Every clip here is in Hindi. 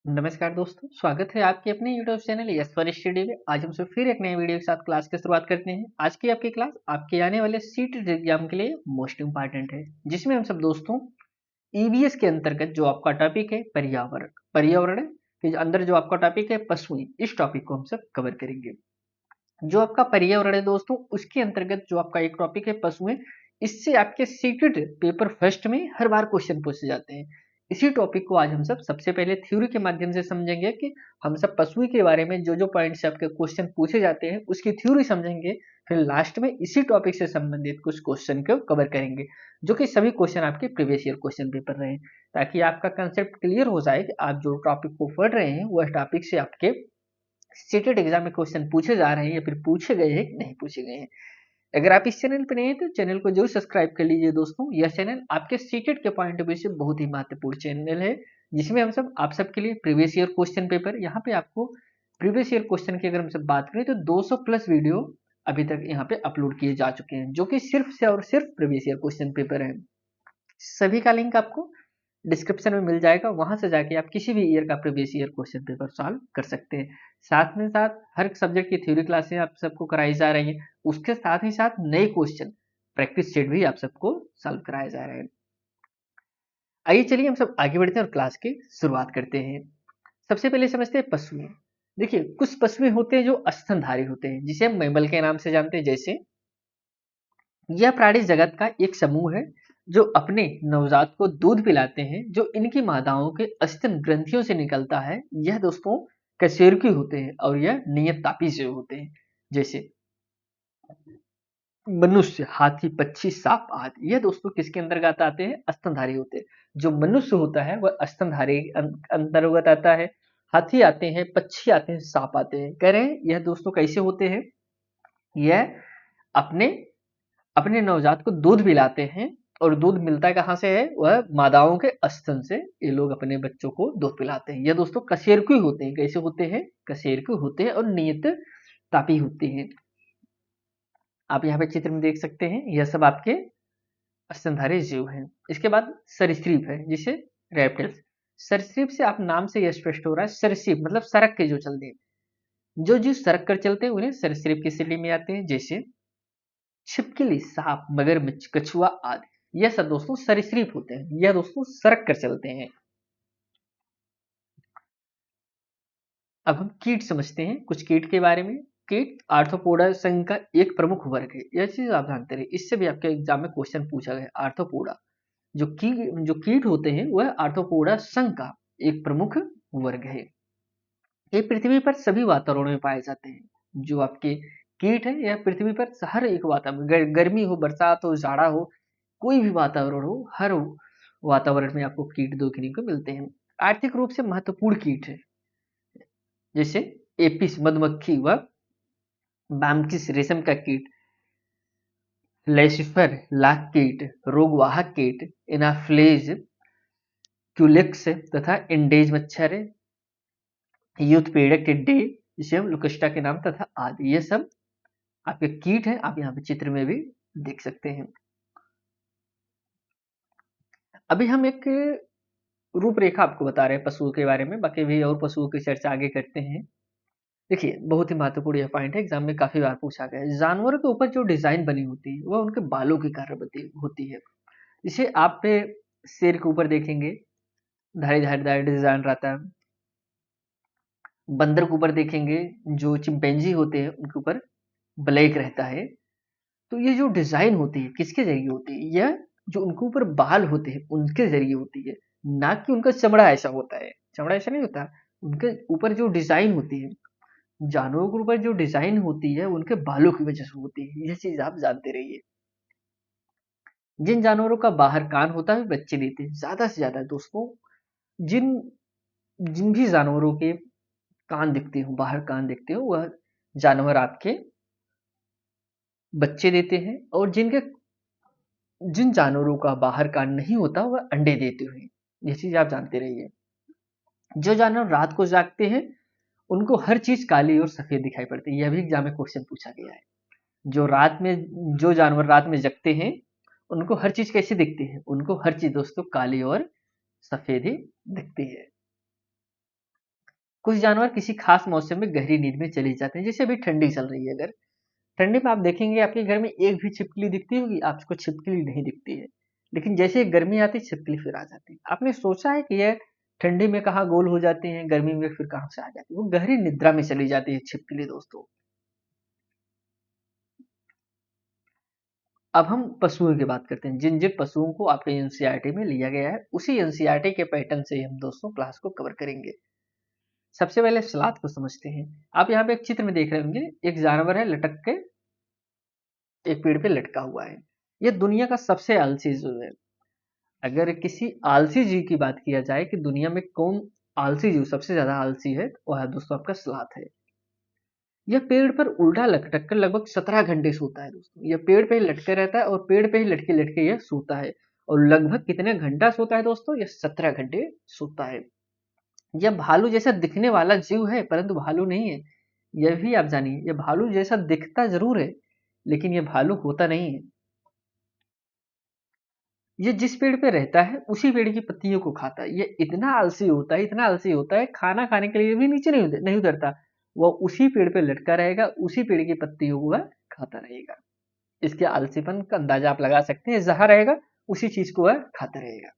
नमस्कार दोस्तों, स्वागत है आपके अपने YouTube channel yes for study में। आज हम सब फिर एक नए वीडियो के साथ क्लास की शुरुआत करते हैं। आज की आपकी क्लास आपके आने वाले सीटेट एग्जाम के लिए मोस्ट इंपॉर्टेंट है, जिसमें हम सब दोस्तों ईवीएस के अंतर्गत जो आपका टॉपिक है पर्यावरण पर्यावरण के अंदर जो आपका टॉपिक है पशुएं, इस टॉपिक को हम सब कवर करेंगे। जो आपका पर्यावरण है दोस्तों, उसके अंतर्गत जो आपका एक टॉपिक है पशुएं, इससे आपके सीटेट पेपर फर्स्ट में हर बार क्वेश्चन पूछे जाते हैं। इसी टॉपिक को आज हम सब सबसे पहले थ्योरी के माध्यम से समझेंगे कि हम सब पशु के बारे में जो जो पॉइंट से आपके क्वेश्चन पूछे जाते हैं उसकी थ्योरी समझेंगे। फिर लास्ट में इसी टॉपिक से संबंधित कुछ क्वेश्चन को कवर करेंगे, जो कि सभी क्वेश्चन आपके प्रीवियस ईयर क्वेश्चन पेपर रहे हैं, ताकि आपका कंसेप्ट क्लियर हो जाए कि आप जो टॉपिक को पढ़ रहे हैं वह टॉपिक से आपके सीटेट एग्जाम में क्वेश्चन पूछे जा रहे हैं या फिर पूछे गए हैं कि नहीं पूछे गए हैं। अगर आप इस चैनल पर नए हैं तो चैनल को जरूर सब्सक्राइब कर लीजिए दोस्तों। यह चैनल आपके सीटेट के पॉइंट ऑफ व्यू से बहुत ही महत्वपूर्ण चैनल है, जिसमें हम सब आप सबके लिए प्रीवियस ईयर क्वेश्चन पेपर, यहाँ पे आपको प्रीवियस ईयर क्वेश्चन की अगर हम सब बात करें तो 200 प्लस वीडियो अभी तक यहाँ पे अपलोड किए जा चुके हैं, जो कि सिर्फ से और सिर्फ प्रीवियस ईयर क्वेश्चन पेपर है। सभी का लिंक आपको डिस्क्रिप्शन में मिल जाएगा, वहां से जाके आप किसी भी ईयर का previous year question paper solve कर सकते हैं। साथ में साथ हर सब्जेक्ट की थ्योरी क्लासें आप सबको कराई जा रही हैं, उसके साथ ही साथ नए क्वेश्चन प्रैक्टिस सेट भी आप सबको सॉल्व कराए जा रहे हैं। आइए चलिए हम सब आगे बढ़ते हैं और क्लास की शुरुआत करते हैं। सबसे पहले समझते हैं पशुएं। देखिए, कुछ पशुएं होते हैं जो स्तनधारी होते हैं, जिसे हम मैमल के नाम से जानते हैं। जैसे यह प्राणी जगत का एक समूह है जो अपने नवजात को दूध पिलाते हैं, जो इनकी माताओं के स्तन ग्रंथियों से निकलता है। यह दोस्तों कशेरुकी होते हैं और यह नियत तापी से होते हैं। जैसे मनुष्य, हाथी, पक्षी, सांप आदि, यह दोस्तों किसके अंतर्गत आते हैं? स्तनधारी होते हैं। जो मनुष्य होता है वह स्तनधारी अंतर्गत आता है। हाथी आते हैं, पक्षी आते हैं, सांप आते हैं। कह रहे हैं यह दोस्तों कैसे होते हैं? यह अपने अपने नवजात को दूध पिलाते हैं, और दूध मिलता है कहाँ से है? वह मादाओं के स्तन से ये लोग अपने बच्चों को दूध पिलाते हैं। यह दोस्तों कशेरुकी होते हैं। कैसे होते हैं? कशेरुकी होते हैं और नियत तापी होते हैं। आप यहाँ पे चित्र में देख सकते हैं, यह सब आपके स्तनधारी जीव हैं। इसके बाद सरीसृप है, जिसे रेप्टिल्स। सरीसृप से आप नाम से यह स्पष्ट हो रहा है, सरीसृप मतलब सड़क के जो चलते हैं, जो जीव सड़क कर चलते हैं उन्हें सरीसृप की श्रेणी में आते हैं। जैसे छिपकली, सांप, मगरमच्छ, कछुआ आदि, यह सब दोस्तों सरीसृप होते हैं। यह दोस्तों सड़क कर चलते हैं। अब हम कीट समझते हैं, कुछ कीट के बारे में। कीट आर्थ्रोपोडा संघ का एक प्रमुख वर्ग है। यह चीज आप जानते रहे, इससे भी आपके एग्जाम में क्वेश्चन पूछा गया। आर्थ्रोपोडा जो कीट होते हैं वह आर्थ्रोपोडा संघ का एक प्रमुख वर्ग है। ये पृथ्वी पर सभी वातावरणों में पाए जाते हैं। जो आपके कीट है यह पृथ्वी पर हर एक वातावरण, गर्मी हो, बरसात हो, जाड़ा हो, कोई भी वातावरण हो, हर वातावरण में आपको कीट देखने को मिलते हैं। आर्थिक रूप से महत्वपूर्ण कीट है, जैसे एपिस मधुमक्खी व बैम्किस रेशम का कीट, लेसिफर लाख कीट, रोगवाहक कीट, एनाफ्लेज, क्यूलेक्स तथा इंडेज मच्छर, यूथ पेड़क टिड्डे, जिसे हम लुकस्टा के नाम तथा आदि, ये सब आपके कीट हैं। आप यहाँ पे चित्र में भी देख सकते हैं। अभी हम एक रूपरेखा आपको बता रहे हैं पशुओं के बारे में, बाकी भी और पशुओं की चर्चा आगे करते हैं। देखिए, बहुत ही महत्वपूर्ण यह पॉइंट है, एग्जाम में काफी बार पूछा गया है। जानवरों के ऊपर जो डिजाइन बनी होती है वह उनके बालों की कारण होती है। इसे आप पे शेर के ऊपर देखेंगे, धारी धारीदार डिजाइन रहता है। बंदर के ऊपर देखेंगे, जो चिंपैंजी होते हैं उनके ऊपर ब्लैक रहता है। तो ये जो डिजाइन होती है किसके जरिए होती है? यह जो उनके ऊपर बाल होते हैं उनके जरिए होती है, ना कि उनका चमड़ा ऐसा होता है। चमड़ा ऐसा नहीं होता, उनके ऊपर जो डिजाइन होती है, जानवरों के ऊपर जो डिजाइन होती है उनके बालों की वजह से होती है। यह चीज आप जानते रहिए। जिन जानवरों का बाहर कान होता है बच्चे देते हैं, ज्यादा से ज्यादा दोस्तों जिन जिन भी जानवरों के कान दिखते हो, बाहर कान दिखते हो, वह जानवर आपके बच्चे देते हैं। और जिन जानवरों का बाहर कान नहीं होता वह अंडे देते हुए, ये चीज आप जानते रहिए। जो जानवर रात को जागते हैं उनको हर चीज काली और सफेद दिखाई पड़ती है। यह भी एग्जाम में क्वेश्चन पूछा गया है। जो जानवर रात में जगते हैं उनको हर चीज कैसी दिखती है? उनको हर चीज दोस्तों काली और सफेद ही दिखती है। कुछ जानवर किसी खास मौसम में गहरी नींद में चले जाते हैं, जैसे अभी ठंडी चल रही है। अगर ठंडी में आप देखेंगे आपके घर में एक भी छिपकली दिखती होगी, आपको छिपकली नहीं दिखती है। लेकिन जैसे ही गर्मी आती है छिपकली फिर आ जाती है। आपने सोचा है कि यह ठंडी में कहाँ गोल हो जाती है, गर्मी में फिर कहाँ से आ जाती है? वो गहरी निद्रा में चली जाती है छिपकली दोस्तों। अब हम पशुओं की बात करते हैं। जिन जिन पशुओं को आपके एनसीईआरटी में लिया गया है, उसी एनसीईआरटी के पैटर्न से हम दोस्तों क्लास को कवर करेंगे। सबसे पहले सलाद को समझते हैं। आप यहाँ पे एक चित्र में देख रहे होंगे, एक जानवर है लटक के एक पेड़ पे लटका हुआ है। यह दुनिया का सबसे आलसी जीव है। अगर किसी आलसी जीव की बात किया जाए कि दुनिया में कौन आलसी जीव सबसे ज्यादा आलसी है, तो वह दोस्तों आपका सलाद है। यह पेड़ पर उल्टा लटक कर लगभग 17 घंटे सोता है दोस्तों। यह पेड़ पे ही लटके रहता है और पेड़ पे ही लटके लटके यह सोता है। और लगभग कितने घंटा सोता है दोस्तों? यह 17 घंटे सोता है। यह भालू जैसा दिखने वाला जीव है, परंतु भालू नहीं है। यह भी आप जानिए, यह भालू जैसा दिखता जरूर है, लेकिन यह भालू होता नहीं है। ये जिस पेड़ पे रहता है उसी पेड़ की पत्तियों को खाता है। ये इतना आलसी होता है, इतना आलसी होता है, खाना खाने के लिए भी नीचे नहीं उतरता। वह उसी पेड़ पे लटका रहेगा, उसी पेड़ की पत्तियों को वह खाता रहेगा। इसके आलसीपन का अंदाजा आप लगा सकते हैं। जहां रहेगा उसी चीज को वह खाता रहेगा।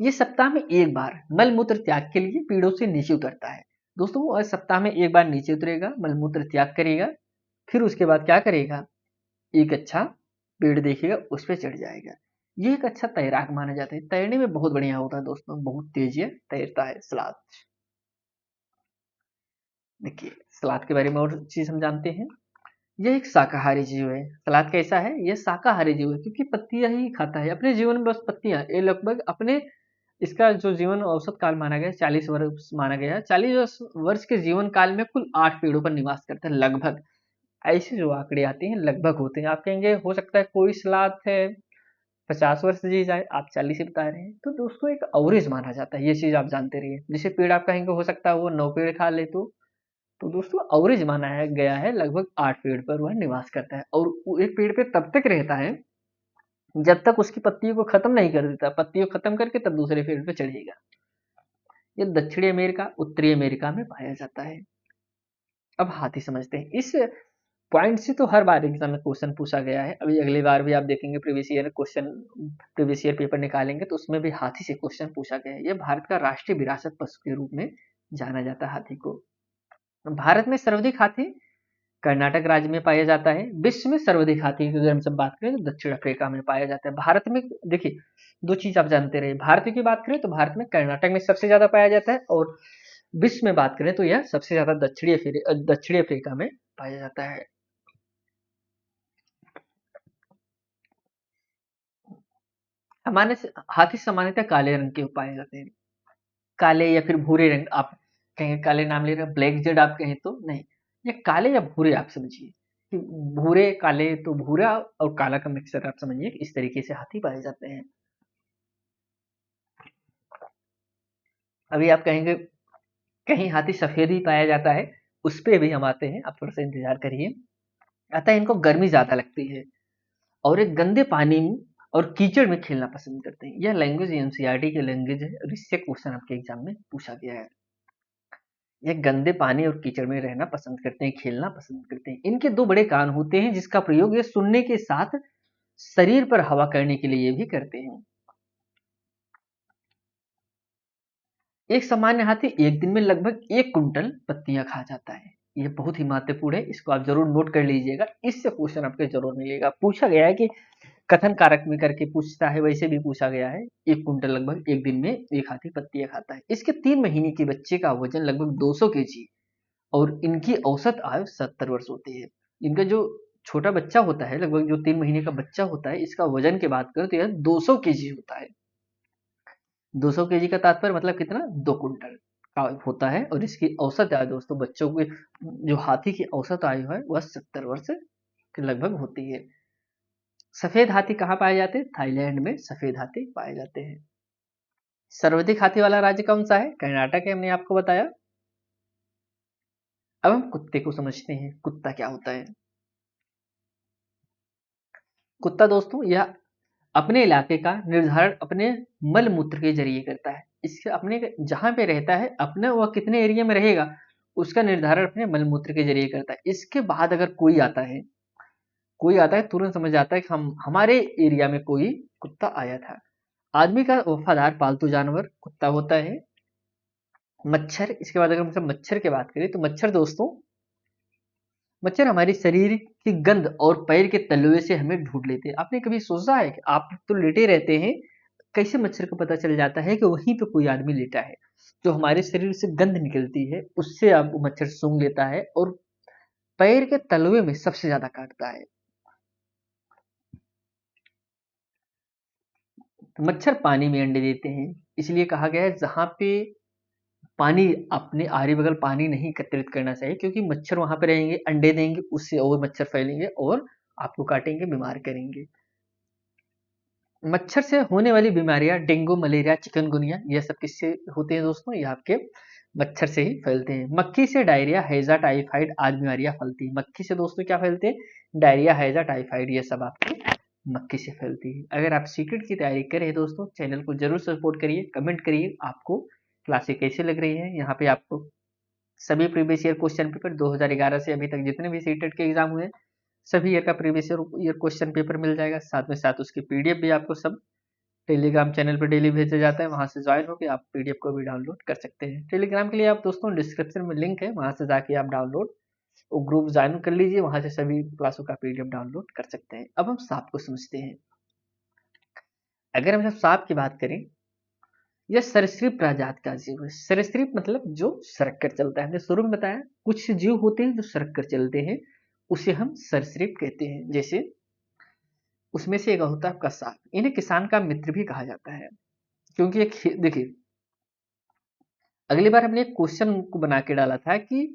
ये सप्ताह में एक बार मल मूत्र त्याग के लिए पेड़ों से नीचे उतरता है दोस्तों। वह सप्ताह में एक बार नीचे उतरेगा, मल मूत्र त्याग करेगा, फिर उसके बाद क्या करेगा? एक अच्छा पेड़ देखेगा, उस पर चढ़ जाएगा। ये एक अच्छा तैराक माना जाता है। तैरने में बहुत बढ़िया होता है दोस्तों, बहुत तेज है तैरता है सलाद। देखिए सलाद के बारे में और चीज हम जानते हैं। यह एक शाकाहारी जीव है। सलाद कैसा है? यह शाकाहारी जीव है क्योंकि पत्तियां ही खाता है अपने जीवन में, बस पत्तियां। ये लगभग अपने इसका जो जीवन औसत काल माना गया है 40 वर्ष माना गया है। 40 वर्ष के जीवन काल में कुल 8 पेड़ों पर निवास करता है लगभग। ऐसे जो आंकड़े आते हैं लगभग होते हैं। आप कहेंगे हो सकता है कोई सलाद है 50 वर्ष जी जाए, आप 40 ही बता रहे हैं। तो दोस्तों एक एवरेज माना जाता है, ये चीज आप जानते रहिए। जैसे पेड़ आप कहेंगे हो सकता है वो 9 पेड़ खा ले, तो दोस्तों एवरेज माना है गया है लगभग 8 पेड़ पर वह निवास करता है। और वो एक पेड़ पे तब तक रहता है जब तक उसकी पत्तियों को खत्म नहीं कर देता। पत्तियों खत्म करके तब दूसरे पेड़ पे चढ़ेगा। ये दक्षिणी अमेरिका, उत्तरी अमेरिका में पाया जाता है। अब हाथी समझते हैं। इस पॉइंट से तो हर बार एग्जाम में क्वेश्चन पूछा गया है। अभी अगली बार भी आप देखेंगे प्रीवियस ईयर पेपर निकालेंगे तो उसमें भी हाथी से क्वेश्चन पूछा गया है। यह भारत का राष्ट्रीय विरासत पशु के रूप में जाना जाता है हाथी को। भारत में सर्वाधिक हाथी कर्नाटक राज्य में पाया जाता है। विश्व में सर्वाधिक हाथी की अगर हम सब बात करें तो दक्षिण अफ्रीका में पाया जाता है। भारत में देखिए दो चीज आप जानते रहे, भारत की बात करें तो भारत में कर्नाटक में सबसे ज्यादा पाया जाता है, और विश्व में बात करें तो यह सबसे ज्यादा दक्षिणी अफ्रीका में पाया जाता है। हमारे हाथी सामान्यतः काले रंग के पाए जाते हैं। काले या फिर भूरे रंग, आप कहेंगे काले नाम ले रहे ब्लैक जेड आप कहें तो नहीं, ये काले या भूरे आप समझिए कि भूरे काले, तो भूरा और काला का मिक्सर आप समझिए। इस तरीके से हाथी पाए जाते हैं। अभी आप कहेंगे कहीं हाथी सफेद ही पाया जाता है, उस पे भी हम आते हैं, आप थोड़ा सा इंतजार करिए। अतः इनको गर्मी ज्यादा लगती है और एक गंदे पानी में और कीचड़ में खेलना पसंद करते हैं। यह लैंग्वेज एनसीईआरटी की लैंग्वेज है और इससे क्वेश्चन आपके एग्जाम में पूछा गया है। ये गंदे पानी और कीचड़ में रहना पसंद करते हैं, खेलना पसंद करते हैं। इनके दो बड़े कान होते हैं जिसका प्रयोग ये सुनने के साथ शरीर पर हवा करने के लिए भी करते हैं। एक सामान्य हाथी एक दिन में लगभग 1 कुंटल पत्तियां खा जाता है। ये बहुत ही महत्वपूर्ण है, इसको आप जरूर नोट कर लीजिएगा। इससे क्वेश्चन आपके जरूर मिलेगा। पूछा गया है कि कथन कारक में करके पूछता है, वैसे भी पूछा गया है। 1 कुंटल लगभग एक दिन में एक हाथी पत्तियां खाता है। इसके 3 महीने के बच्चे का वजन लगभग 200 kg और इनकी औसत आयु 70 वर्ष होती है। इनका जो छोटा बच्चा होता है, लगभग जो 3 महीने का बच्चा होता है, इसका वजन की बात करें तो यह 200 kg होता है। 200 kg का तात्पर्य मतलब कितना? 2 कुंटल का होता है। और इसकी औसत आयु दोस्तों बच्चों की, जो हाथी की औसत आयु है वह 70 वर्ष के लगभग होती है। सफेद हाथी कहाँ पाए जाते हैं? थाईलैंड में सफेद हाथी पाए जाते हैं। सर्वाधिक हाथी वाला राज्य कौन सा है? कर्नाटक है, हमने आपको बताया। अब हम कुत्ते को समझते हैं। कुत्ता क्या होता है? कुत्ता दोस्तों यह अपने इलाके का निर्धारण अपने मल मूत्र के जरिए करता है। इसके अपने जहां पे रहता है अपने वह कितने एरिया में रहेगा उसका निर्धारण अपने मल मूत्र के जरिए करता है। इसके बाद अगर कोई आता है तुरंत समझ आता है कि हम हमारे एरिया में कोई कुत्ता आया था। आदमी का वफादार पालतू जानवर कुत्ता होता है। मच्छर, इसके बाद अगर हम सब मच्छर की बात करें तो मच्छर दोस्तों, मच्छर हमारे शरीर की गंध और पैर के तलवे से हमें ढूंढ लेते हैं। आपने कभी सोचा है कि आप तो लेटे रहते हैं, कैसे मच्छर को पता चल जाता है कि वहीं पे कोई आदमी लेटा है? जो हमारे शरीर से गंध निकलती है उससे आप मच्छर सूंघ लेता है और पैर के तलवे में सबसे ज्यादा काटता है। मच्छर पानी में अंडे देते हैं, इसलिए कहा गया है जहां पे पानी, अपने आरे बगल पानी नहीं एकत्रित करना चाहिए, क्योंकि मच्छर वहां पे रहेंगे, अंडे देंगे, उससे और मच्छर फैलेंगे और आपको काटेंगे, बीमार करेंगे। मच्छर से होने वाली बीमारियां डेंगू, मलेरिया, चिकनगुनिया, यह सब किससे होते हैं दोस्तों? ये आपके मच्छर से ही फैलते हैं। मक्खी से डायरिया, हैजा, टाइफाइड आदि बीमारियां फैलती हैं। मक्खी से दोस्तों क्या फैलते हैं? डायरिया, हैजा, टाइफाइड, ये सब आपके मक्खी से फैलती है। अगर आप सीटेट की तैयारी करें दोस्तों, चैनल को जरूर सपोर्ट करिए, कमेंट करिए आपको क्लासें कैसे लग रही है। यहाँ पे आपको सभी प्रीवियस ईयर क्वेश्चन पेपर 2011 से अभी तक जितने भी सीटेट के एग्जाम हुए सभी ईयर का प्रीवियस ईयर क्वेश्चन पेपर मिल जाएगा। साथ में साथ उसकी पीडीएफ भी आपको सब टेलीग्राम चैनल पर डेली भेजा जाता है, वहां से ज्वाइन होकर आप पीडीएफ को भी डाउनलोड कर सकते हैं। टेलीग्राम के लिए आप दोस्तों डिस्क्रिप्शन में लिंक है, वहां से जाके आप डाउनलोड वो ग्रुप ज्वाइन कर लीजिए, वहां से सभी क्लासों का पीडीएफ डाउनलोड कर सकते हैं। अब हम सांप को समझते हैं। अगर हम जब सांप की बात करें, यह सरीसृप प्रजाति का जीव है। सरीसृप मतलब जो सरक कर चलता है। हमने शुरू में बताया कुछ जीव होते हैं जो सरक कर चलते हैं, उसे हम सरीसृप कहते हैं। जैसे उसमें से एक होता है आपका सांप। इन्हें किसान का मित्र भी कहा जाता है, क्योंकि एक देखिए, अगली बार हमने एक क्वेश्चन को बना के डाला था कि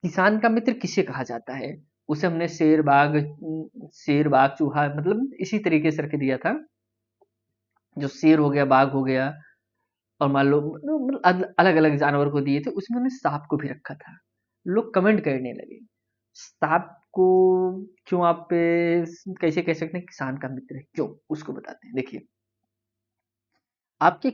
किसान का मित्र किसे कहा जाता है। उसे हमने शेर बाघ चूहा मतलब इसी तरीके से रख दिया था। जो शेर हो गया, बाघ हो गया, और मान लो अलग अलग जानवर को दिए थे, उसमें उन्होंने सांप को भी रखा था। लोग कमेंट करने लगे सांप को क्यों आप कैसे कह सकते हैं किसान का मित्र है, क्यों? उसको बताते हैं। देखिए, आपके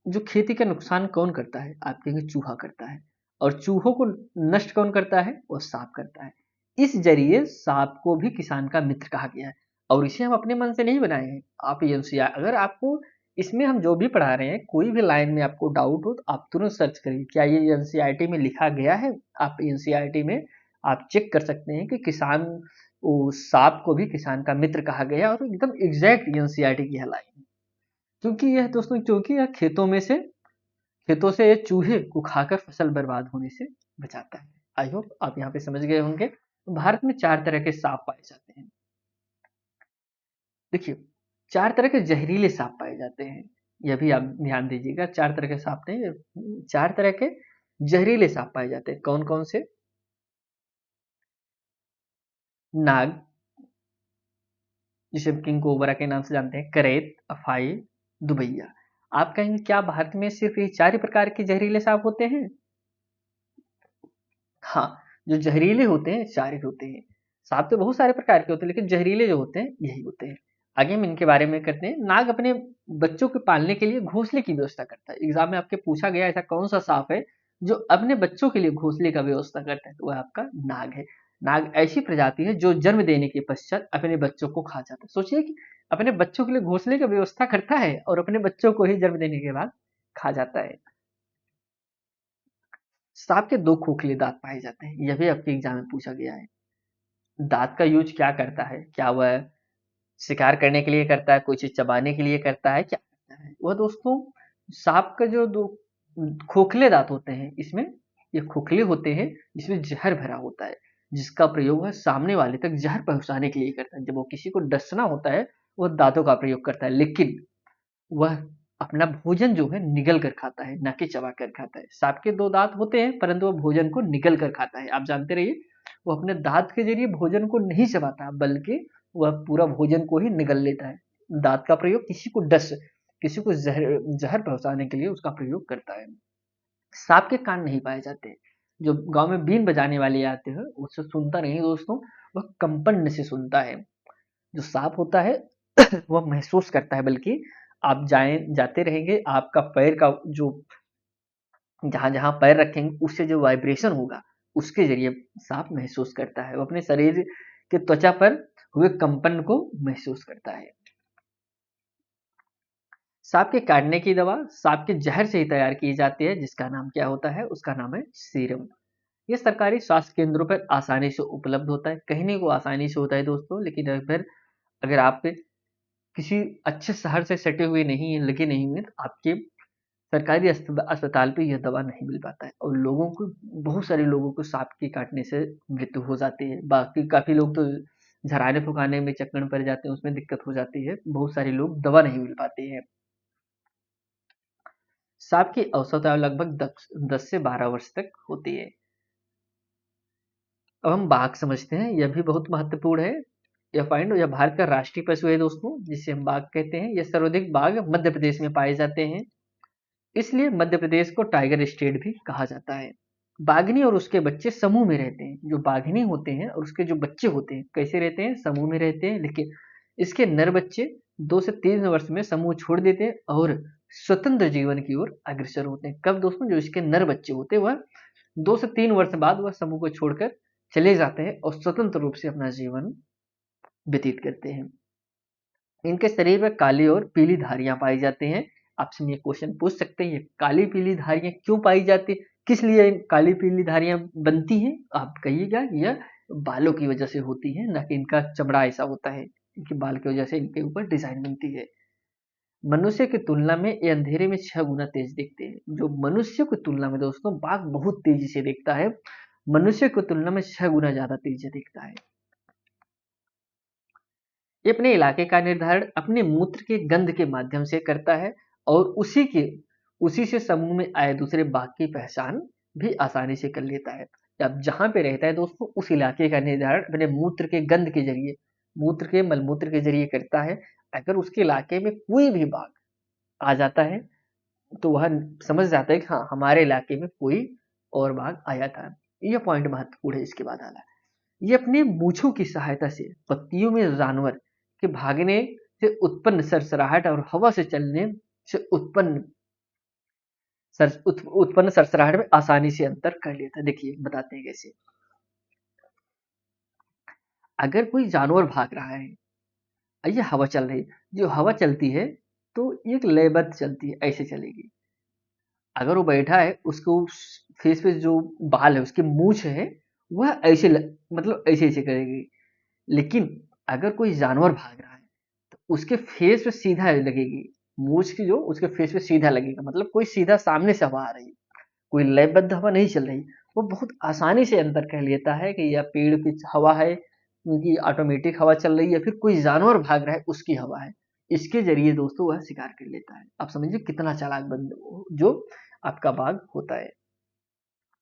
जो खेती का नुकसान कौन करता है? आपके चूहा करता है, और चूहों को नष्ट कौन करता है? वो सांप करता है। इस जरिए सांप को भी किसान का मित्र कहा गया है, और इसे हम अपने मन से नहीं बनाए हैं। आप एनसीईआरटी, अगर आपको इसमें हम जो भी पढ़ा रहे हैं कोई भी लाइन में आपको डाउट हो तो आप तुरंत सर्च करिए क्या ये एनसीईआरटी में लिखा गया है। आप एनसीईआरटी में आप चेक कर सकते हैं कि किसान, वो सांप को भी किसान का मित्र कहा गया, और एकदम एग्जैक्ट एनसीईआरटी की लाइन। क्योंकि यह दोस्तों, क्योंकि यह खेतों से ये चूहे को खाकर फसल बर्बाद होने से बचाता है। आई होप आप यहाँ पे समझ गए होंगे। भारत में 4 तरह के सांप पाए जाते हैं। देखिए, 4 तरह के जहरीले सांप पाए जाते हैं, यह भी आप ध्यान दीजिएगा। 4 तरह के सांप नहीं, 4 तरह के जहरीले सांप पाए जाते हैं। कौन कौन से? नाग, जिसे किंग कोबरा के नाम से जानते हैं, करेत, अफाई, दुबैया। आप कहेंगे क्या भारत में सिर्फ ये 4 ही प्रकार के जहरीले सांप होते हैं? हाँ, जो जहरीले होते हैं 4 ही होते हैं। सांप तो बहुत सारे प्रकार के होते हैं, लेकिन जहरीले जो होते हैं यही होते हैं। आगे हम इनके बारे में करते हैं। नाग अपने बच्चों के पालने के लिए घोंसले की व्यवस्था करता है। एग्जाम में आपके पूछा गया ऐसा कौन सा सांप है जो अपने बच्चों के लिए घोंसले का व्यवस्था करता है, तो वह आपका नाग है। नाग ऐसी प्रजाति है जो जन्म देने के पश्चात अपने बच्चों को खा जाता है। सोचिए कि अपने बच्चों के लिए घोंसले की व्यवस्था करता है और अपने बच्चों को ही जन्म देने के बाद खा जाता है। सांप के 2 खोखले दांत पाए जाते हैं, यह भी आपके एग्जाम में पूछा गया है। दांत का यूज क्या करता है? क्या वह शिकार करने के लिए करता है, कोई चीज चबाने के लिए करता है, क्या करता है? वह दोस्तों, सांप का जो 2 खोखले दांत होते हैं, इसमें ये खोखले होते हैं जिसमें जहर भरा होता है, जिसका प्रयोग वह सामने वाले तक जहर पहुंचाने के लिए करता है। जब वो किसी को डसना होता है वह दांतों का प्रयोग करता है, लेकिन वह अपना भोजन जो है निगल कर खाता है, ना कि चबा कर खाता है। सांप के 2 दांत होते हैं, परंतु वह भोजन को निगल कर खाता है। आप जानते रहिए, वो अपने दांत के जरिए भोजन को नहीं चबाता, बल्कि वह पूरा भोजन को ही निगल लेता है। दांत का प्रयोग किसी को जहर जहर पहुंचाने के लिए उसका प्रयोग करता है। सांप के कान नहीं पाए जाते। जो गांव में बीन बजाने वाले आते हैं उससे सुनता नहीं दोस्तों, वह कंपन से सुनता है। जो सांप होता है वह महसूस करता है, बल्कि आप जाते रहेंगे, आपका पैर का जो जहां जहां पैर रखेंगे उससे जो वाइब्रेशन होगा उसके जरिए सांप महसूस करता है। वो अपने शरीर के त्वचा पर हुए कंपन को महसूस करता है। सांप के काटने की दवा सांप के जहर से ही तैयार की जाती है, जिसका नाम क्या होता है? उसका नाम है सीरम। ये सरकारी स्वास्थ्य केंद्रों पर आसानी से उपलब्ध होता है। कहने को आसानी से होता है दोस्तों, लेकिन अगर आप किसी अच्छे शहर से सटे हुए नहीं है, लगे नहीं हुए, तो आपके सरकारी अस्पताल पे यह दवा नहीं मिल पाता है, और लोगों को, बहुत सारे लोगों को सांप के काटने से मृत्यु हो जाती है। बाकी काफी लोग तो झराने फुकाने में चक्कर पड़ जाते हैं, उसमें दिक्कत हो जाती है, बहुत सारे लोग दवा नहीं मिल पाती है। सांप की औसत आयु लगभग 10 से 12 वर्ष तक होती है। अब हम बाघ समझते हैं, यह भी बहुत महत्वपूर्ण है। यह भारत का राष्ट्रीय पशु है दोस्तों, जिसे हम बाघ कहते हैं। यह सर्वाधिक बाघ मध्य प्रदेश में पाए जाते हैं, इसलिए मध्य प्रदेश को टाइगर स्टेट भी कहा जाता है। बाघिनी और उसके बच्चे समूह में रहते हैं। जो बाघिनी होते हैं और उसके जो बच्चे होते हैं कैसे रहते हैं? समूह में रहते हैं, लेकिन इसके नर बच्चे 2 से 3 वर्ष में समूह छोड़ देते हैं और स्वतंत्र जीवन की ओर अग्रसर होते हैं। कब दोस्तों? जो इसके नर बच्चे होते हैं वह 2 से 3 वर्ष बाद वह समूह को छोड़कर चले जाते हैं और स्वतंत्र रूप से अपना जीवन व्यतीत करते हैं। इनके शरीर में काली और पीली धारियां पाई जाती हैं। आपसे ये क्वेश्चन पूछ सकते हैं, ये काली पीली धारियां क्यों पाई जाती है, किस लिए काली पीली धारियां बनती हैं? आप कहिएगा यह बालों की वजह से होती है, ना कि इनका चमड़ा ऐसा होता है, इनके बाल की वजह से इनके ऊपर डिजाइन बनती है। मनुष्य की तुलना में ये अंधेरे में 6 गुना तेज दिखते हैं। जो मनुष्य की तुलना में दोस्तों बाघ बहुत तेजी से दिखता है, मनुष्य की तुलना में 6 गुना ज्यादा तेजी दिखता है। ये अपने इलाके का निर्धारण अपने मूत्र के गंध के माध्यम से करता है, और उसी से समूह में आए दूसरे बाघ की पहचान भी आसानी से कर लेता है। अब जहां पे रहता है दोस्तों उस इलाके का निर्धारण अपने मूत्र के गंध के जरिए, मूत्र के मलमूत्र के जरिए करता है। अगर उसके इलाके में कोई भी बाघ आ जाता है तो वह समझ जाता है कि हाँ, हमारे इलाके में कोई और बाघ आया था। यह पॉइंट महत्वपूर्ण है। इसके बाद आला, ये अपने मूछों की सहायता से पत्तियों में जानवर के भागने से उत्पन्न सरसराहट और हवा से चलने से उत्पन्न सरसराहट में आसानी से अंतर कर लेता है। देखिए बताते हैं कैसे। अगर कोई जानवर भाग रहा है, ये हवा चल रही है, जो हवा चलती है तो एक लयबद्ध चलती है, ऐसे चलेगी। अगर वो बैठा है, उसको फेस पे जो बाल है, उसकी मूछ है, वह मतलब ऐसे ऐसे करेगी। लेकिन अगर कोई जानवर भाग रहा है तो उसके फेस पे सीधा लगेगी, मूछ की जो उसके फेस पे सीधा लगेगा, मतलब कोई सीधा सामने से हवा आ रही है, कोई लयबद्ध हवा नहीं चल रही। वो बहुत आसानी से अंतर कर लेता है कि यह पेड़ की हवा है, क्योंकि ऑटोमेटिक हवा चल रही है, फिर कोई जानवर भाग रहा है उसकी हवा है। इसके जरिए दोस्तों वह शिकार कर लेता है। आप समझिए कितना चालाक बंद जो आपका बाघ होता है।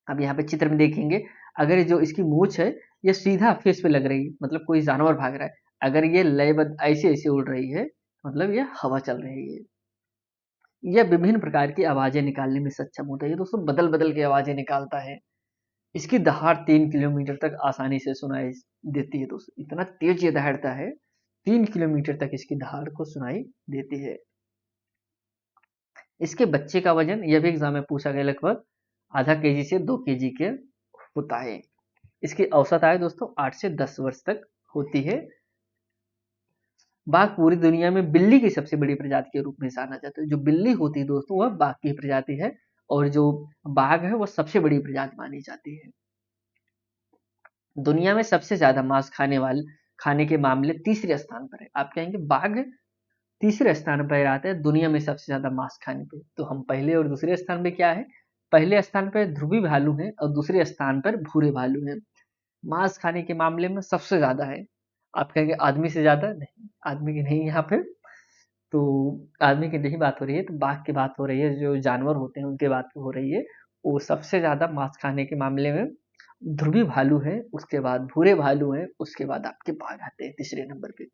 अब यहाँ पे चित्र में देखेंगे, अगर जो इसकी मूछ है ये सीधा फेस पे लग रही है, मतलब कोई जानवर भाग रहा है। अगर ये लयबद्ध ऐसे ऐसे उड़ रही है, मतलब ये हवा चल रही है। यह विभिन्न प्रकार की आवाजें निकालने में सक्षम होता है। ये दोस्तों बदल बदल के आवाजें निकालता है। इसकी दहाड़ 3 किलोमीटर तक आसानी से सुनाई देती है दोस्तों, इतना तेज ये दहाड़ता है, 3 किलोमीटर तक इसकी दहाड़ को सुनाई देती है। इसके बच्चे का वजन, यह भी एग्जाम में पूछा गया, लगभग आधा केजी से 2 केजी के होता है। इसकी औसत आयु दोस्तों 8 से 10 वर्ष तक होती है। बाघ पूरी दुनिया में बिल्ली की सबसे बड़ी प्रजाति के रूप में जाना जाता है। जो बिल्ली होती है दोस्तों वह बाघ की प्रजाति है, और जो बाघ है वह सबसे बड़ी प्रजाति मानी जाती है। दुनिया में सबसे ज्यादा मांस खाने के मामले तीसरे स्थान पर है। आप कहेंगे बाघ तीसरे स्थान पर आता है दुनिया में सबसे ज्यादा मांस खाने पे, तो हम पहले और दूसरे स्थान पे क्या है? पहले स्थान पर ध्रुवी भालू है और दूसरे स्थान पर भूरे भालू है। मांस खाने के मामले में सबसे ज्यादा है। आप कहेंगे आदमी से ज्यादा? नहीं, आदमी की नहीं यहाँ पे, तो आदमी की नहीं बात हो रही है, तो बाघ की बात हो रही है। जो जानवर होते हैं उनके बात हो रही है। वो सबसे ज्यादा मांस खाने के मामले में ध्रुवी भालू है, उसके बाद भूरे भालू है, उसके बाद आपके बाघ आते हैं तीसरे नंबर पे।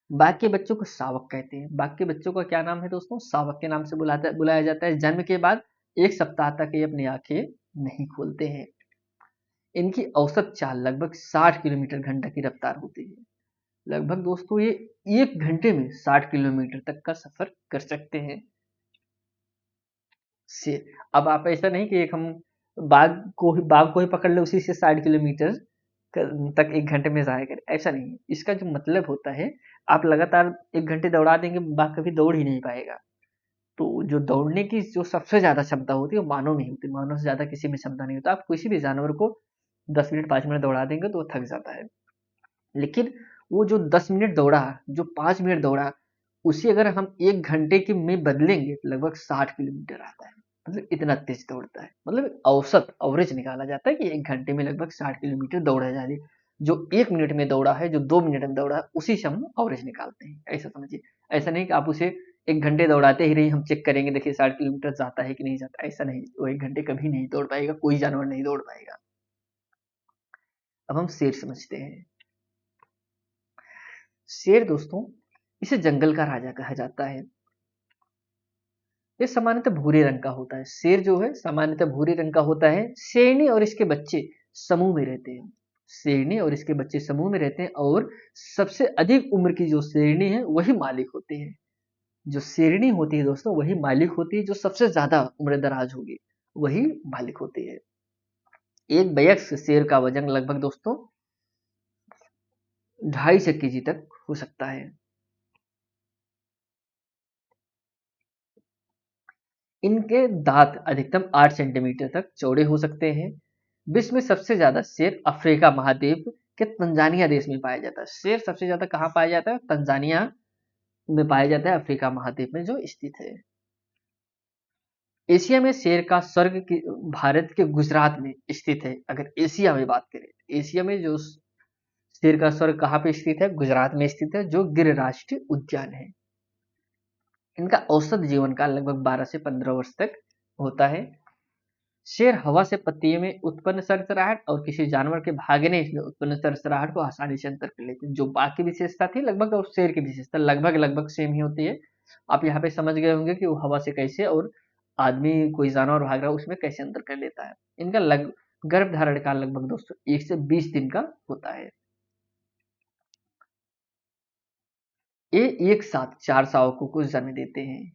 बाघ के बच्चों को शावक कहते हैं। बाघ के बच्चों का क्या नाम है दोस्तों? शावक के नाम से बुलाया जाता है। जन्म के बाद 1 सप्ताह तक ये अपनी आंखें नहीं खोलते हैं। इनकी औसत चाल लगभग 60 किलोमीटर घंटा की रफ्तार होती है। लगभग दोस्तों ये 1 घंटे में 60 किलोमीटर तक का सफर कर सकते हैं शेर। अब आप ऐसा नहीं कि एक हम बाघ को ही पकड़ ले, उसी से 60 किलोमीटर तक 1 घंटे में जाया करें, ऐसा नहीं है। इसका जो मतलब होता है, आप लगातार 1 घंटे दौड़ा देंगे, बाघ कभी दौड़ ही नहीं पाएगा। तो जो दौड़ने की जो सबसे ज्यादा क्षमता होती है वो मानव में ही होती है, मानव से ज्यादा किसी में क्षमता नहीं होता। आप किसी भी जानवर को 10 मिनट 5 मिनट दौड़ा देंगे तो वो थक जाता है, लेकिन वो जो 10 मिनट दौड़ा, जो 5 मिनट दौड़ा, उसी अगर हम 1 घंटे के में बदलेंगे तो लगभग 60 किलोमीटर आता है। मतलब इतना तेज दौड़ता है, मतलब औसत एवरेज निकाला जाता है कि 1 घंटे में लगभग 60 किलोमीटर दौड़ा जाए। जो 1 मिनट में दौड़ा है, जो 2 मिनट में दौड़ा है, उसी से हम एवरेज निकालते हैं, ऐसा समझिए। ऐसा नहीं कि आप उसे 1 घंटे दौड़ाते ही रहिए, हम चेक करेंगे देखिए 60 किलोमीटर जाता है कि नहीं जाता, ऐसा नहीं। वो 1 घंटे कभी नहीं दौड़ पाएगा, कोई जानवर नहीं दौड़ पाएगा। अब हम शेर समझते हैं। शेर दोस्तों, इसे जंगल का राजा कहा जाता है। ये सामान्यतः भूरे रंग का होता है। शेर जो है सामान्यतः भूरे रंग का होता है। शेरनी और इसके बच्चे समूह में रहते हैं। शेरनी और इसके बच्चे समूह में रहते हैं, और सबसे अधिक उम्र की जो शेरनी है वही मालिक होती है। जो शेरनी होती है दोस्तों वही मालिक होती है, जो सबसे ज्यादा उम्र दराज होगी वही मालिक होती है। एक वयस्क शेर का वजन लगभग दोस्तों 250 केजी तक हो सकता है। इनके दांत अधिकतम 8 सेंटीमीटर तक चौड़े हो सकते हैं। विश्व में सबसे ज्यादा शेर अफ्रीका महाद्वीप के तंजानिया देश में पाया जाता है। शेर सबसे ज्यादा कहाँ पाया जाता है? तंजानिया में पाया जाता है, अफ्रीका महाद्वीप में जो स्थित है। एशिया में शेर का स्वर्ग भारत के गुजरात में स्थित है। अगर एशिया में बात करें, एशिया में जो शेर का स्वर्ग कहाँ पे स्थित है? गुजरात में स्थित है, जो गिर राष्ट्रीय उद्यान है। इनका औसत जीवन काल लगभग 12 से 15 वर्ष तक होता है। शेर हवा से पत्तियों में उत्पन्न सरसराहट और किसी जानवर के भागने से उत्पन्न सरसराहट को आसानी से अंतर कर लेते हैं। जो बाघ की विशेषता थी लगभग, और शेर की विशेषता लगभग लगभग सेम ही होती है। आप यहाँ पे समझ गए होंगे कि वो हवा से कैसे, और आदमी कोई जानवर भाग रहा है उसमें कैसे अंतर कर लेता है। इनका गर्भ धारण काल लगभग दोस्तों 1 से 20 दिन का होता है। ये एक साथ 4 शावकों को जन्म देते हैं।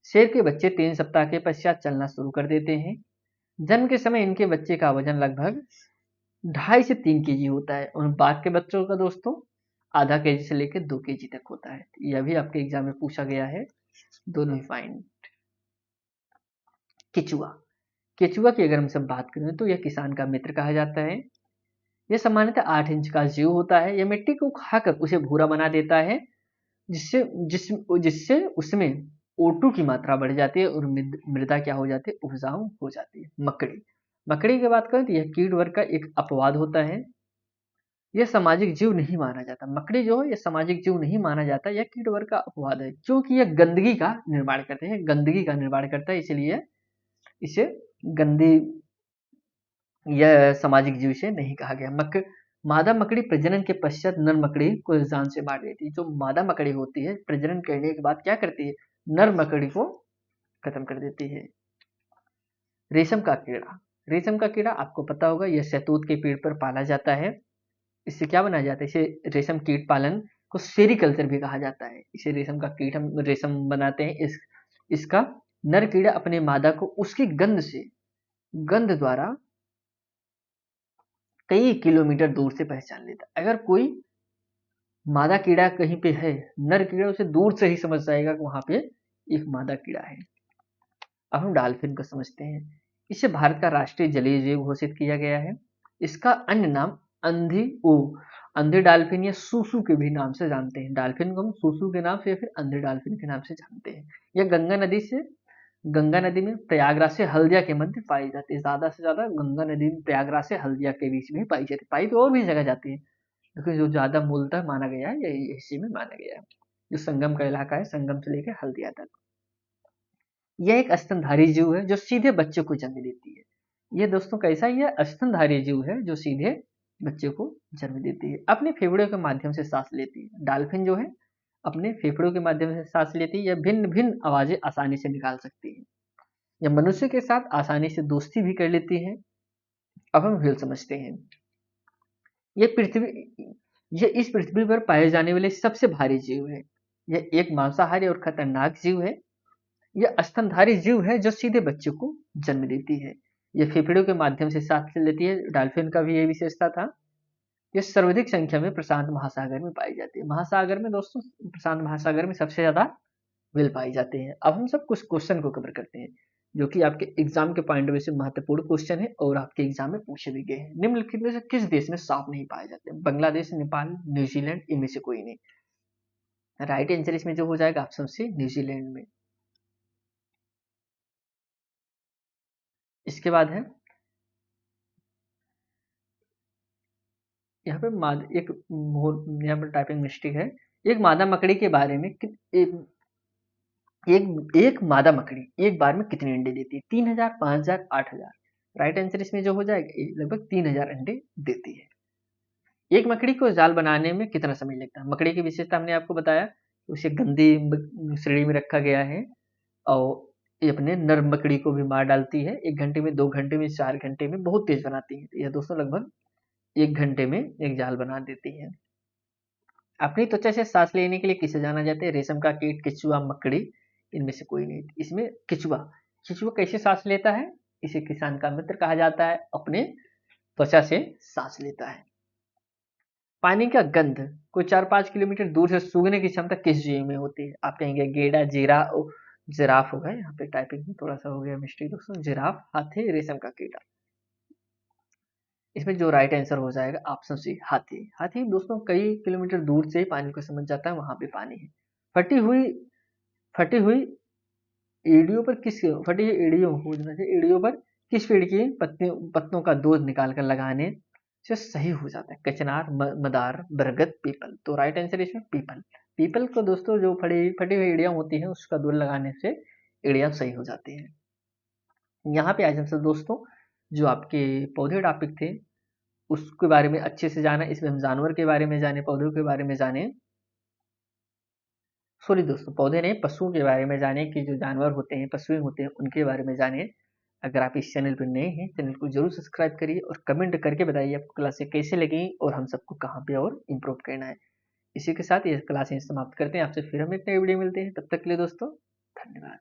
शेर के बच्चे 3 सप्ताह के पश्चात चलना शुरू कर देते हैं। जन्म के समय इनके बच्चे का वजन लगभग 2.5 से 3 केजी होता है, और बाघ के बच्चों का दोस्तों आधा केजी से लेकर 2 केजी तक होता है। यह भी आपके एग्जाम में पूछा गया है, दोनों ही फाइन। केचुआ, केचुआ की अगर हम सब बात करें तो यह किसान का मित्र कहा जाता है। यह सामान्यतः 8 इंच का जीव होता है। यह मिट्टी को खाकर उसे भूरा बना देता है, जिससे जिस जिससे उसमें O2 की मात्रा बढ़ जाती है और मृदा क्या हो जाती है? उपजाऊ हो जाती है। मकड़ी, मकड़ी की बात करें तो यह कीट वर्ग का एक अपवाद होता है। यह सामाजिक जीव नहीं माना जाता। मकड़ी जो है यह सामाजिक जीव नहीं माना जाता, यह कीट वर्ग का अपवाद है, क्योंकि यह गंदगी का निर्माण करते हैं, गंदगी का निर्माण करता है, इसलिए इसे गंदी, यह सामाजिक जीव से नहीं कहा गया। मादा मकड़ी प्रजनन के पश्चात नर मकड़ी को जान से मार देती है। जो मादा मकड़ी होती है प्रजनन करने के बाद क्या करती है? नर मकड़ी को खत्म कर देती है। रेशम का कीड़ा, रेशम का कीड़ा आपको पता होगा, यह शहतूत के पेड़ पर पाला जाता है। इससे क्या बनाया जाता है? इसे रेशम कीट पालन को सेरीकल्चर भी कहा जाता है। इसे रेशम का कीट हम रेशम बनाते हैं। इसका नर कीड़ा अपने मादा को उसकी गंध द्वारा कई किलोमीटर दूर से पहचान लेता है। अगर कोई मादा कीड़ा कहीं पे है, नर कीड़ा उसे दूर से ही समझ जाएगा कि वहां पे एक मादा कीड़ा है। अब हम डॉल्फिन को समझते हैं। इसे भारत का राष्ट्रीय जलीय जीव घोषित किया गया है। इसका अन्य नाम अंधी डॉल्फिन या सूसू के भी नाम से जानते हैं। डॉल्फिन को हम सूसू के नाम से या फिर अंधी डॉल्फिन के नाम से जानते हैं। यह गंगा नदी में प्रयागराज से हल्दिया के मध्य पाई जाती है। ज्यादा से ज्यादा गंगा नदी में प्रयागराज से हल्दिया के बीच में पाई जाती है। पाई तो और भी जगह जाती है, लेकिन जो ज्यादा मूलतः माना गया है यही इसी में माना गया है, जो संगम का इलाका है, संगम से लेकर हल्दिया तक। यह एक स्तनधारी जीव है जो सीधे बच्चे को जन्म देती है। यह दोस्तों कैसा है? यह स्तनधारी जीव है जो सीधे बच्चे को जन्म देती है, अपने फेफड़ों के माध्यम से सांस लेती है। डॉल्फिन जो है अपने फेफड़ों के माध्यम से सांस लेती है। यह भिन्न भिन्न आवाजें आसानी से निकाल सकती है। यह मनुष्य के साथ आसानी से दोस्ती भी कर लेती है। अब हम व्हेल समझते हैं। ये इस पृथ्वी पर पाए जाने वाले सबसे भारी जीव है। यह एक मांसाहारी और खतरनाक जीव है। यह स्तनधारी जीव है जो सीधे बच्चों को जन्म देती है। यह फेफड़ों के माध्यम से सांस लेती है। डॉल्फिन का भी यह विशेषता था। यह सर्वाधिक संख्या में प्रशांत महासागर में पाई जाती है। महासागर में दोस्तों, प्रशांत महासागर में सबसे ज्यादा व्हेल पाई जाते हैं। अब हम सब कुछ क्वेश्चन को कवर करते हैं जो कि आपके एग्जाम के पॉइंट ऑफ व्यू से महत्वपूर्ण क्वेश्चन है और आपके एग्जाम में पूछे भी गए हैं। निम्नलिखित में से किस देश में सांप नहीं पाए जाते? बांग्लादेश, नेपाल, न्यूजीलैंड, इनमें से कोई नहीं। राइट आंसर इसमें जो हो जाएगा ऑप्शन सी, न्यूजीलैंड में। इसके बाद है यहाँ पे यहाँ पर टाइपिंग मिस्टेक है। एक मादा मकड़ी के बारे में एक मादा मकड़ी एक बार में कितने अंडे देती है? 3000, 5000, 8000। राइट आंसर इसमें जो हो जाएगा लगभग 3000 अंडे देती है। एक मकड़ी को जाल बनाने में कितना समय लगता है? मकड़ी की विशेषता हमने आपको बताया, उसे गंदी श्रेणी में रखा गया है और ये अपने नर मकड़ी को भी मार डालती है। 1 घंटे में, 2 घंटे में, 4 घंटे में, बहुत तेज बनाती है। तो यह दोस्तों लगभग 1 घंटे में एक जाल बना देती है। अपनी त्वचा से सांस लेने के लिए किसे जाना जाता है? रेशम का कीट, केचुआ, मकड़ी, इनमें से कोई नहीं। इसमें केचुआ। केचुआ कैसे सांस लेता है? इसे किसान का मित्र कहा जाता है, अपने त्वचा से सांस लेता है। पानी का गंध कोई 4-5 किलोमीटर दूर से सूंघने की क्षमता किस जीव में होती है? आप कहेंगे गेड़ा, जीरा, जिराफ होगा। यहाँ पे टाइपिंग में थोड़ा सा हो गया मिस्टेक दोस्तों। जिराफ, हाथी, रेशम का कीड़ा। इसमें जो राइट आंसर हो जाएगा ऑप्शन सी, हाथी। हाथी दोस्तों कई किलोमीटर दूर से ही पानी को समझ जाता है, वहां पे पानी है। फटी हुई फटी हुई फटी हुई एड़ियों पर किस पेड़ की पत्तों का दूध निकाल कर लगाने से सही हो जाता है? कचनार, मदार, बरगद, पीपल। तो राइट आंसर इसमें पीपल। पीपल को दोस्तों जो फटी हुई एड़ियां होती है उसका दूध लगाने से एड़ियां सही हो जाती है। यहाँ पे आज हमसे दोस्तों जो आपके पौधे टॉपिक थे उसके बारे में अच्छे से जाना। इसमें हम जानवर के बारे में जाने, पौधों के बारे में जाने, सॉरी दोस्तों पौधे नहीं, पशुओं के बारे में जाने कि जो जानवर होते हैं, पशु होते हैं, उनके बारे में जाने। अगर आप इस चैनल पर नए हैं, चैनल को जरूर सब्सक्राइब करिए और कमेंट करके बताइए आपको क्लासें कैसे लगी और हम सबको कहाँ पे और इम्प्रूव करना है। इसी के साथ ये क्लासें समाप्त करते हैं। आपसे फिर हम एक नई वीडियो मिलते हैं। तब तक के लिए दोस्तों धन्यवाद।